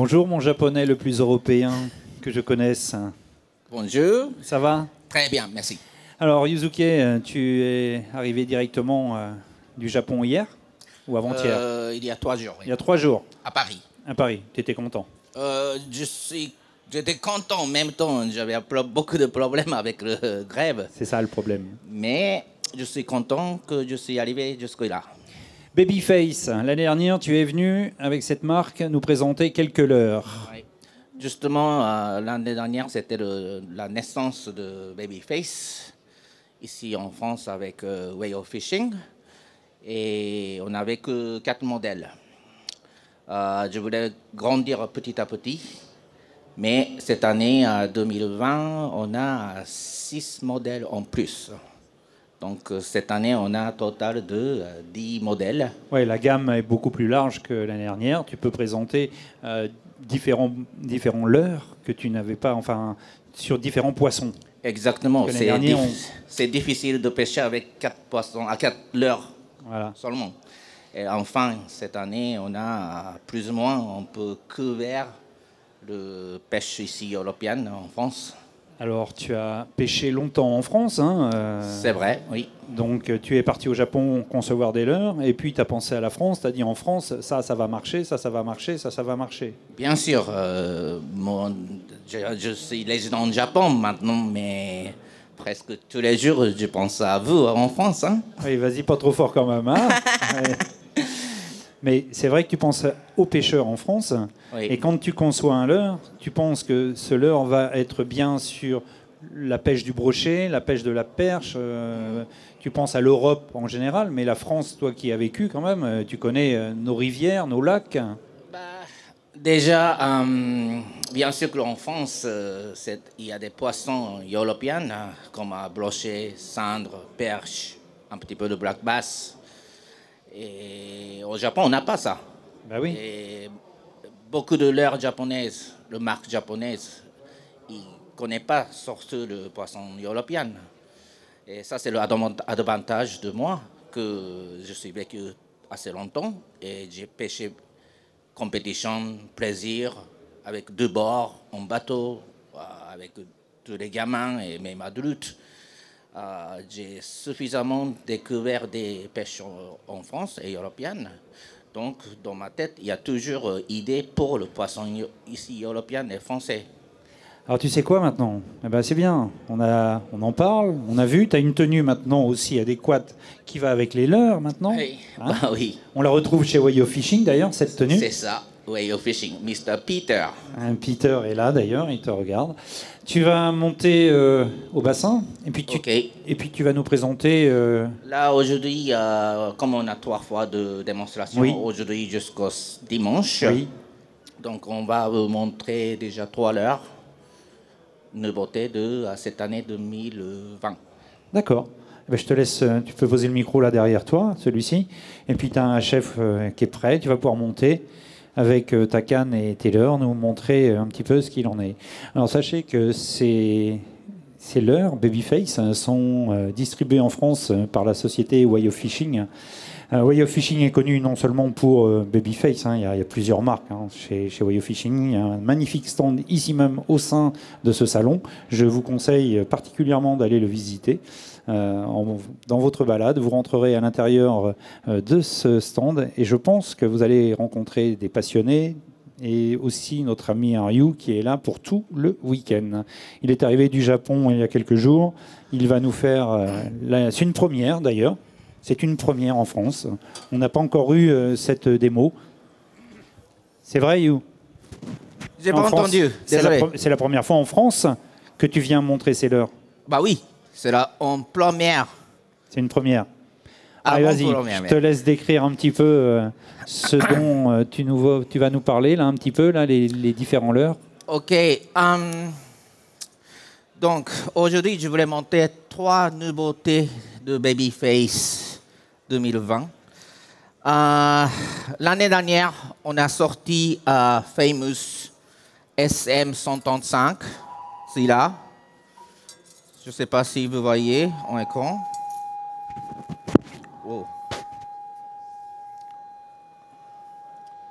Bonjour mon japonais le plus européen que je connaisse. Bonjour. Ça va? Très bien, merci. Alors Yuzuke, tu es arrivé directement du Japon hier ou avant-hier? Il y a 3 jours, oui. Il y a 3 jours, À Paris. à Paris. Tu étais content? J'étais content en même temps. J'avais beaucoup de problèmes avec la grève. C'est ça le problème. Mais je suis content que je suis arrivé jusque-là. Babyface, l'année dernière, tu es venu avec cette marque nous présenter quelques leurres. Oui. Justement, l'année dernière, c'était la naissance de Babyface, ici en France avec Way of Fishing. Et on n'avait que 4 modèles. Je voulais grandir petit à petit. Mais cette année, 2020, on a 6 modèles en plus. Donc cette année, on a un total de 10 modèles. Ouais, la gamme est beaucoup plus large que l'année dernière. Tu peux présenter différents leurres que tu n'avais pas, enfin, sur différents poissons. Exactement. L'année dernière, C'est difficile de pêcher avec 4 poissons, à 4 leurres seulement. Et enfin, cette année, on a plus ou moins, on peut couvrir de pêche ici européenne en France. Alors, tu as pêché longtemps en France. Hein, c'est vrai, oui. Donc, tu es parti au Japon concevoir des leurres, et puis tu as pensé à la France, tu as dit en France, ça va marcher, ça va marcher, ça va marcher. Bien sûr, je suis résident au Japon maintenant, mais presque tous les jours, je pense à vous en France. Hein? Oui, vas-y, pas trop fort quand même. Hein. Mais c'est vrai que tu penses aux pêcheurs en France, oui. Et quand tu conçois un leurre, tu penses que ce leurre va être bien sur la pêche du brochet, la pêche de la perche. Tu penses à l'Europe en général, mais la France, toi qui as vécu quand même, tu connais nos rivières, nos lacs. Déjà, bien sûr qu'en France, il y a des poissons européens comme brochet, cendre, perche, un petit peu de black bass. Et au Japon, on n'a pas ça. Ben oui. Et beaucoup de leurres japonaises, de marques japonaises, ils ne connaissent pas surtout le poisson européen. Et ça, c'est l'avantage de moi, que je suis vécu assez longtemps et j'ai pêché compétition, plaisir, avec 2 bords, en bateau, avec tous les gamins et même adultes. J'ai suffisamment découvert des pêches en France et européennes. Donc, dans ma tête, il y a toujours idée pour le poisson ici européen et français. Alors, tu sais quoi maintenant? Eh ben, c'est bien. On en parle, on a vu. Tu as une tenue maintenant aussi adéquate qui va avec les leurres maintenant. Oui. Hein, oui. On la retrouve chez Way of Fishing d'ailleurs, cette tenue. C'est ça, Way of Fishing, Mr. Peter. Peter est là d'ailleurs, il te regarde. Tu vas monter au bassin et puis tu vas nous présenter. Là aujourd'hui, comme on a 3 fois de démonstration, oui. Aujourd'hui jusqu'au dimanche, oui. Donc on va vous montrer déjà 3 leurres, nouveautés de cette année 2020. D'accord. Ben, je te laisse, tu peux poser le micro là derrière toi, celui-ci, et puis tu as un chef qui est prêt, tu vas pouvoir monter avec ta canne et tes leurres, nous montrer un petit peu ce qu'il en est. Alors sachez que ces leurres Babyface sont distribués en France par la société Way of Fishing. Way of Fishing est connu non seulement pour Babyface, hein, il y a plusieurs marques hein, chez Way of Fishing. Il y a un magnifique stand ici même au sein de ce salon. Je vous conseille particulièrement d'aller le visiter. Dans votre balade, vous rentrerez à l'intérieur de ce stand et je pense que vous allez rencontrer des passionnés et aussi notre ami Ryu qui est là pour tout le week-end. Il est arrivé du Japon il y a quelques jours. Il va nous faire... c'est une première d'ailleurs. C'est une première en France. On n'a pas encore eu cette démo. C'est vrai, Ryu? J'ai pas entendu. C'est la première fois en France que tu viens montrer ces leurres. Bah oui. C'est là en première. C'est une première. Allez, vas-y, je te laisse décrire un petit peu ce dont tu vas nous parler, là, un petit peu, là, les différents leurres. OK. Donc, aujourd'hui, je voulais montrer 3 nouveautés de Babyface 2020. L'année dernière, on a sorti Famous SM135. C'est là. Je ne sais pas si vous voyez en écran. Wow.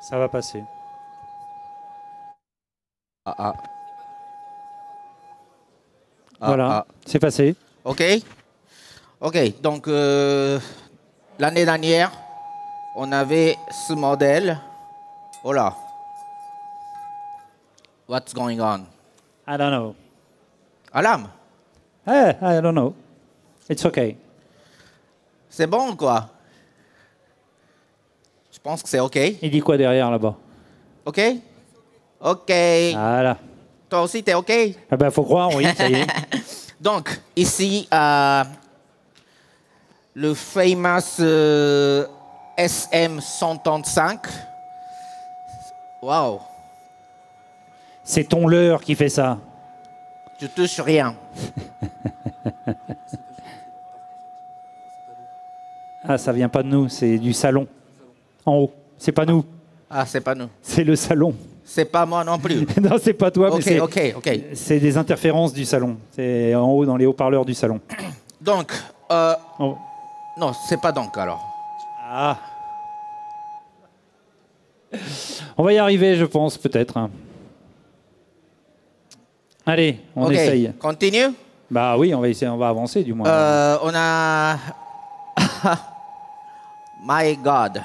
Ça va passer. Ah, ah. Voilà, c'est passé. OK. OK. Donc, l'année dernière, on avait ce modèle. Oh là. What's going on? I don't know. Alarme. I don't know. It's okay. C'est bon, quoi? Je pense que c'est OK. Il dit quoi derrière là-bas? OK? OK. Voilà. Toi aussi, t'es OK? Ah ben, faut croire, oui, ça y est. Donc, ici, le famous SM135. Waouh! C'est ton leurre qui fait ça. Je touche rien. Ah, ça vient pas de nous, c'est du salon. En haut. C'est pas nous, Ah, c'est pas nous. c'est le salon. C'est pas moi non plus. Non, c'est pas toi, mais OK, OK, OK. c'est des interférences du salon. C'est en haut dans les haut-parleurs du salon. Donc, Oh. non, c'est pas donc alors. Ah. On va y arriver, je pense, peut-être. Hein. Allez, on OK, essaye. continue. Bah oui, on va essayer, on va avancer du moins. On a... My God.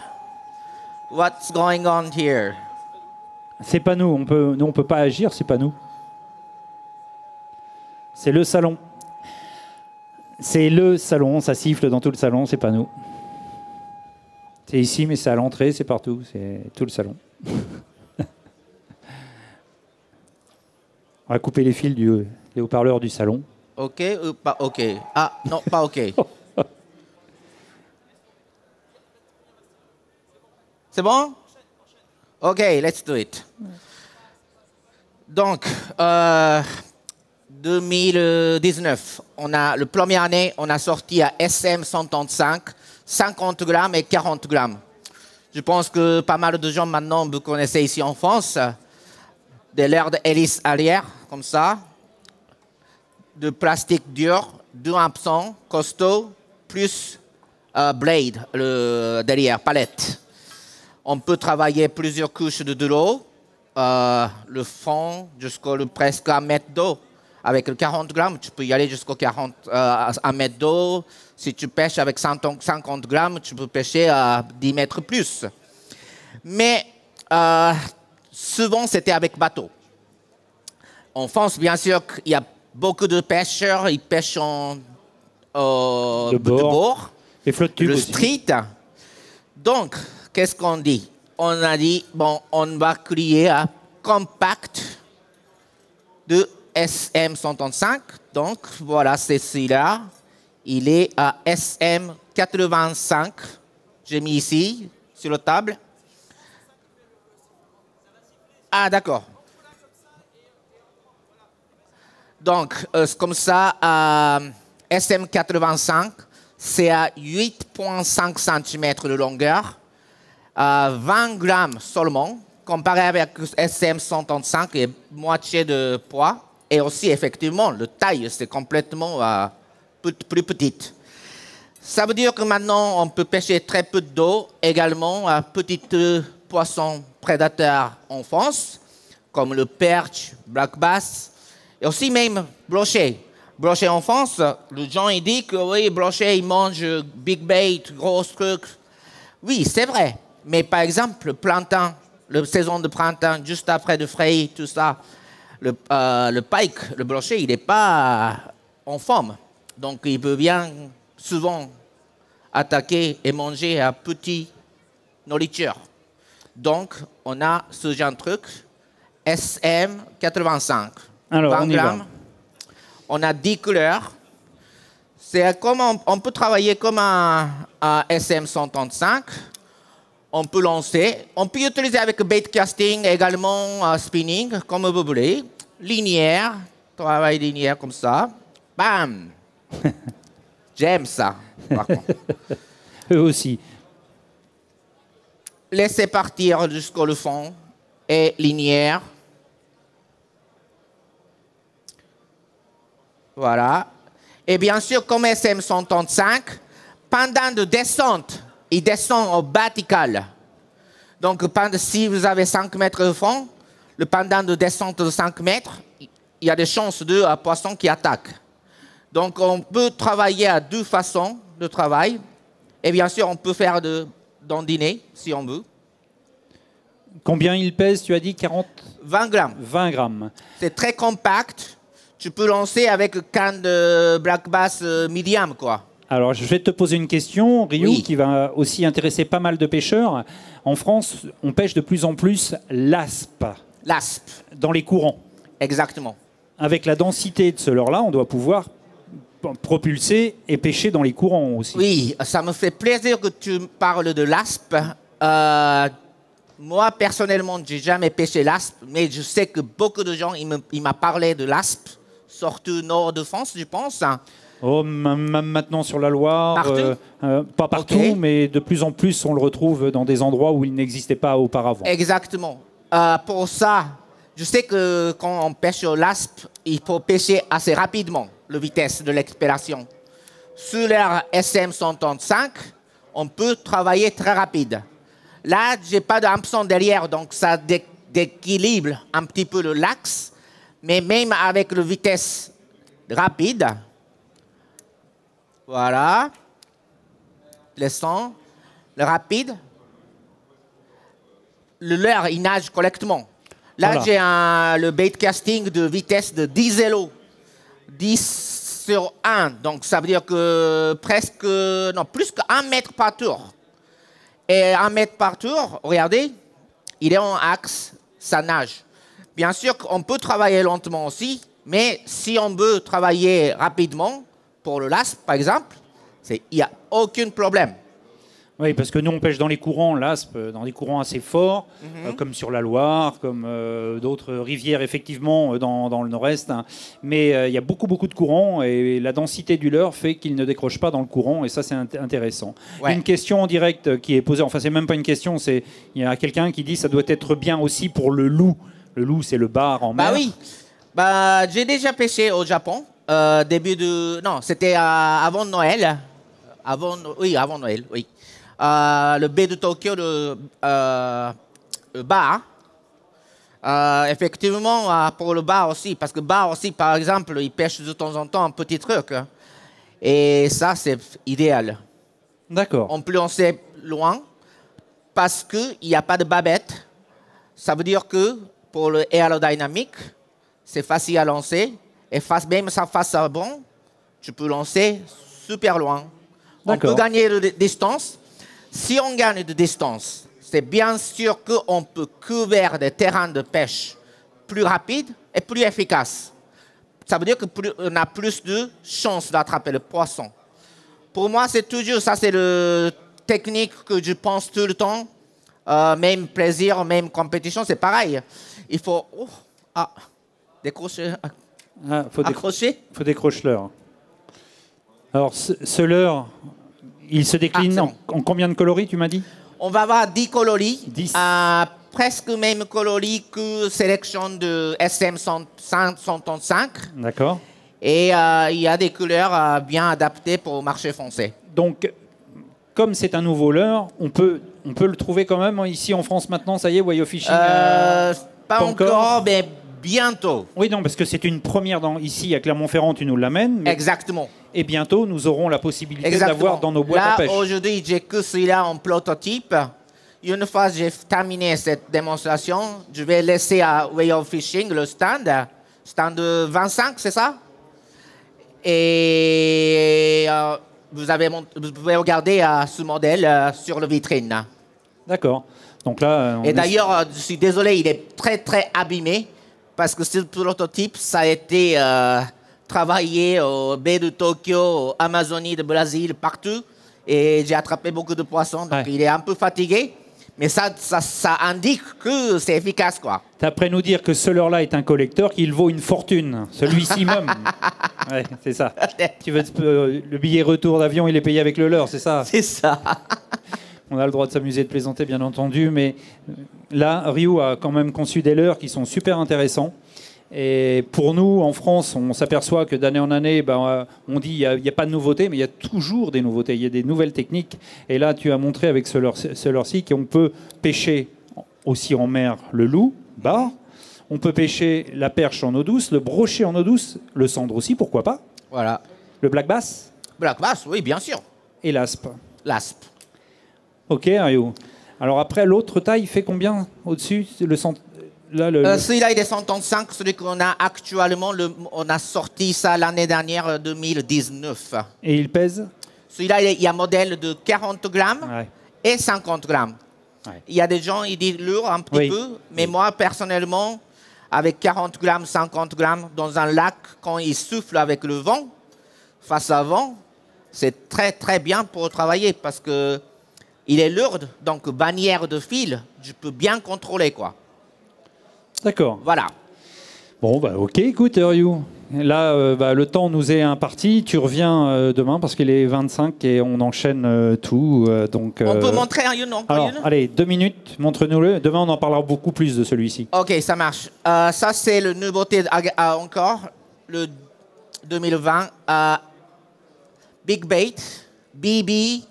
What's going on here? C'est pas nous, on peut pas agir, c'est pas nous. C'est le salon. C'est le salon, ça siffle dans tout le salon, c'est pas nous. C'est ici, mais c'est à l'entrée, c'est partout, c'est tout le salon. On va couper les fils des haut-parleurs du salon. OK ou pas OK? Ah, non, pas OK. C'est bon? OK, let's do it. Donc, 2019, la première année, on a sorti à SM135, 50 grammes et 40 grammes. Je pense que pas mal de gens maintenant vous connaissez ici en France, de l'air d'hélice arrière, comme ça, de plastique dur, 2 hameçons costaud, plus blade derrière, palette. On peut travailler plusieurs couches de l'eau, le fond jusqu'au presque 1 mètre d'eau. Avec le 40 grammes, tu peux y aller jusqu'au 1 mètre d'eau. Si tu pêches avec 50 grammes, tu peux pêcher à 10 mètres plus. Mais souvent, c'était avec bateau. En France, bien sûr, il y a beaucoup de pêcheurs, ils pêchent de bord, et flotte-tube le aussi. street. Donc, qu'est-ce qu'on dit? On a dit, bon, on va créer un compact de SM135. Donc, voilà, c'est celui-là. Il est à SM85. J'ai mis ici, sur la table. Ah, d'accord. Donc, comme ça, SM85, c'est à 8,5 cm de longueur, 20 grammes seulement, comparé avec SM135 et moitié de poids. Et aussi, effectivement, le taille, c'est complètement plus petite. Ça veut dire que maintenant, on peut pêcher très peu d'eau, également à petits poissons prédateurs en France, comme le perche, black bass, et aussi même brochet. Brochet en France, les gens ils disent que oui, brochet, ils mangent big bait, gros trucs. Oui, c'est vrai. Mais par exemple, le printemps, la saison de printemps, juste après de frayer, tout ça, le pike, le brochet, il n'est pas en forme. Donc, il peut bien souvent attaquer et manger à petite nourriture. Donc, on a ce genre de truc, SM85. Alors, 20 on y va. grammes. On a 10 couleurs. C'est comme on peut travailler comme un SM135. On peut lancer. On peut utiliser avec bait casting, également spinning, comme vous voulez. Linéaire, travail linéaire comme ça. Bam! J'aime ça, par contre. Eux aussi. Laissez partir jusqu'au fond et linéaire. Voilà. Et bien sûr, comme SM135, pendant de descente, il descend au vertical. Donc, si vous avez 5 mètres de fond, le pendant de descente de 5 mètres, il y a des chances de poisson qui attaque. Donc on peut travailler à deux façons de travail. Et bien sûr, on peut faire dandiner si on veut. Combien il pèse, tu as dit 40 20 grammes. 20 grammes. C'est très compact. Tu peux lancer avec canne de black bass medium, quoi. Alors, je vais te poser une question, Ryu, Oui. qui va aussi intéresser pas mal de pêcheurs. En France, on pêche de plus en plus l'aspe L'aspe, dans les courants. exactement. Avec la densité de ce leurre-là, on doit pouvoir propulser et pêcher dans les courants aussi. Oui, ça me fait plaisir que tu parles de l'aspe. Moi, personnellement, je n'ai jamais pêché l'aspe, mais je sais que beaucoup de gens, ils m'ont parlé de l'aspe, surtout nord de France, je pense. Oh, même maintenant sur la Loire, Partout pas partout, Ok. mais de plus en plus, on le retrouve dans des endroits où il n'existait pas auparavant. Exactement. Pour ça, je sais que quand on pêche l'aspe, il faut pêcher assez rapidement la vitesse de l'expiration. Sur l'air SM135, on peut travailler très rapide. Là, je n'ai pas d'hameçon derrière, donc ça déséquilibre un petit peu le l'axe. Mais même avec la vitesse rapide, voilà, laissons le rapide, le leurre, il nage correctement. Là, Voilà. j'ai le bait casting de vitesse de 10 élo. 10 sur 1. Donc, ça veut dire que presque, non, plus qu'un mètre par tour. Et 1 mètre par tour, regardez, il est en axe, ça nage. Bien sûr qu'on peut travailler lentement aussi, mais si on veut travailler rapidement, pour le LASP, par exemple, il n'y a aucun problème. Oui, parce que nous, on pêche dans les courants, l'aspe, dans des courants assez forts, comme sur la Loire, comme d'autres rivières, effectivement, dans le nord-est. Hein. Mais il y a beaucoup, beaucoup de courants et la densité du leurre fait qu'il ne décroche pas dans le courant et ça, c'est intéressant. Ouais. Une question en direct qui est posée, enfin, c'est même pas une question, il y a quelqu'un qui dit que ça doit être bien aussi pour le loup. Le loup, c'est le bar en mer. Bah oui, bah, j'ai déjà pêché au Japon, non, c'était avant Noël. Avant Noël, oui. Le baie de Tokyo, le bar. Effectivement, pour le bar aussi, parce que le bar aussi, par exemple, il pêche de temps en temps un petit truc. Hein. Et ça, c'est idéal. D'accord. On peut lancer loin parce qu'il n'y a pas de babette. Ça veut dire que pour le aérodynamique, c'est facile à lancer. Et même ça face à bon, tu peux lancer super loin. On peut gagner de distance. Si on gagne de distance, c'est bien sûr qu'on peut couvrir des terrains de pêche plus rapides et plus efficaces. Ça veut dire qu'on a plus de chances d'attraper le poisson. Pour moi, c'est toujours ça, c'est la technique que je pense tout le temps. Même plaisir, même compétition, c'est pareil. Il faut décrocher, accrocher. Il faut décrocher l'heure. Alors, ce leurre, il se décline en combien de coloris, tu m'as dit? On va avoir 10 coloris. 10. Presque même coloris que sélection de SM135. D'accord. Et il y a des couleurs bien adaptées pour le marché français. Donc, comme c'est un nouveau leurre, on peut le trouver quand même ici en France maintenant, ça y est, Way of Fishing pas encore, mais bientôt. Oui, non, parce que c'est une première ici à Clermont-Ferrand, tu nous l'amènes. Exactement. Et bientôt, nous aurons la possibilité d'avoir dans nos boîtes à pêche. Là, aujourd'hui, j'ai que celui-là en prototype. Une fois que j'ai terminé cette démonstration, je vais laisser à Way of Fishing le stand de 25, c'est ça? Et vous pouvez regarder ce modèle sur la vitrine. D'accord. Donc là, et d'ailleurs, je suis désolé, il est très très abîmé parce que ce prototype, ça a été travaillé au baie de Tokyo, au Amazonie de Brésil, partout. Et j'ai attrapé beaucoup de poissons, donc il est un peu fatigué. Mais ça indique que c'est efficace, quoi. T'as après nous dire que ce leurre-là est un collecteur, qu'il vaut une fortune. Celui-ci même. Ouais, c'est ça. Tu veux le billet retour d'avion, il est payé avec le leurre, c'est ça? C'est ça. On a le droit de s'amuser, de plaisanter, bien entendu. Mais là, Ryu a quand même conçu des leurres qui sont super intéressants. Et pour nous, en France, on s'aperçoit que d'année en année, on dit qu'il n'y a pas de nouveautés, mais il y a toujours des nouveautés, il y a des nouvelles techniques. Et là, tu as montré avec ce leurre-ci qu'on peut pêcher aussi en mer le loup, bar, On peut pêcher la perche en eau douce, le brochet en eau douce, le cendre aussi, pourquoi pas. Voilà. Le black bass Black bass, oui, bien sûr. et l'aspe. L'aspe. Ok, Ariou. Alors après, l'autre taille fait combien au-dessus là, Celui-là, il est 135, celui qu'on a actuellement, on a sorti ça l'année dernière, 2019. Et il pèse? Celui-là, il y a un modèle de 40 grammes Ouais. et 50 grammes. Ouais. Il y a des gens, ils disent lourd un petit Oui. peu, mais moi, personnellement, avec 40 grammes, 50 grammes, dans un lac, quand il souffle avec le vent, face à vent, c'est très, très bien pour travailler parce que il est lourd, donc bannière de fil, je peux bien contrôler, quoi. D'accord. Voilà. Bon, bah ok, écoute, Ariou. Là, le temps nous est imparti. Tu reviens demain parce qu'il est 25 et on enchaîne tout. Donc, On peut montrer encore alors, une? allez, 2 minutes, montre-nous-le. Demain, on en parlera beaucoup plus de celui-ci. Ok, ça marche. Ça, c'est le nouveauté encore, le 2020. Big Bait, BB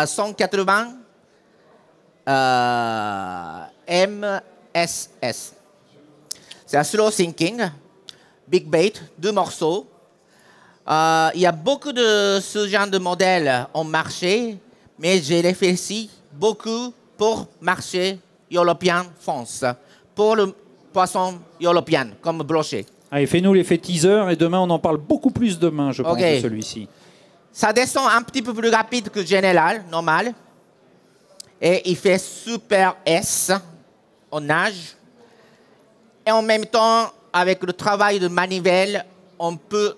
180 MSS. C'est un slow sinking, Big Bait, 2 morceaux. Il y a beaucoup de ce genre de modèles en marché, mais j'ai réfléchi beaucoup pour marché européen France, pour le poisson européen, comme brochet. Allez, fais-nous l'effet teaser et demain, on en parle beaucoup plus demain, je pense, Ok. de celui-ci. Ça descend un petit peu plus rapide que général, normal. Et il fait super S en nage. Et en même temps, avec le travail de manivelle, on peut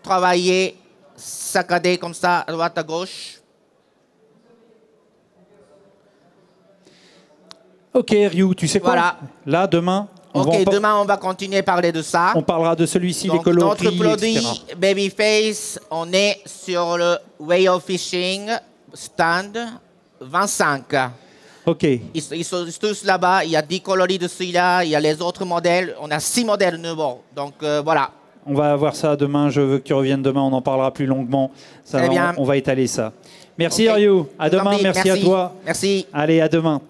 travailler saccadé comme ça, à droite à gauche. Ok, Ryu, tu sais quoi? Voilà. Là, demain, Ok, demain on va continuer à parler de ça. on parlera de celui-ci, les Donc, coloris, notre produit etc. Babyface, on est sur le Whale Fishing stand 25. Ok. Ils sont tous là-bas. Il y a 10 coloris de celui-là. Il y a les autres modèles. On a 6 modèles nouveaux. Donc voilà. On va voir ça demain. Je veux que tu reviennes demain. On en parlera plus longuement. Ça, Très bien. on va étaler ça. Merci, Ok. Ryu. À Je vous en demain. prie. Merci à toi. Merci. Allez, à demain.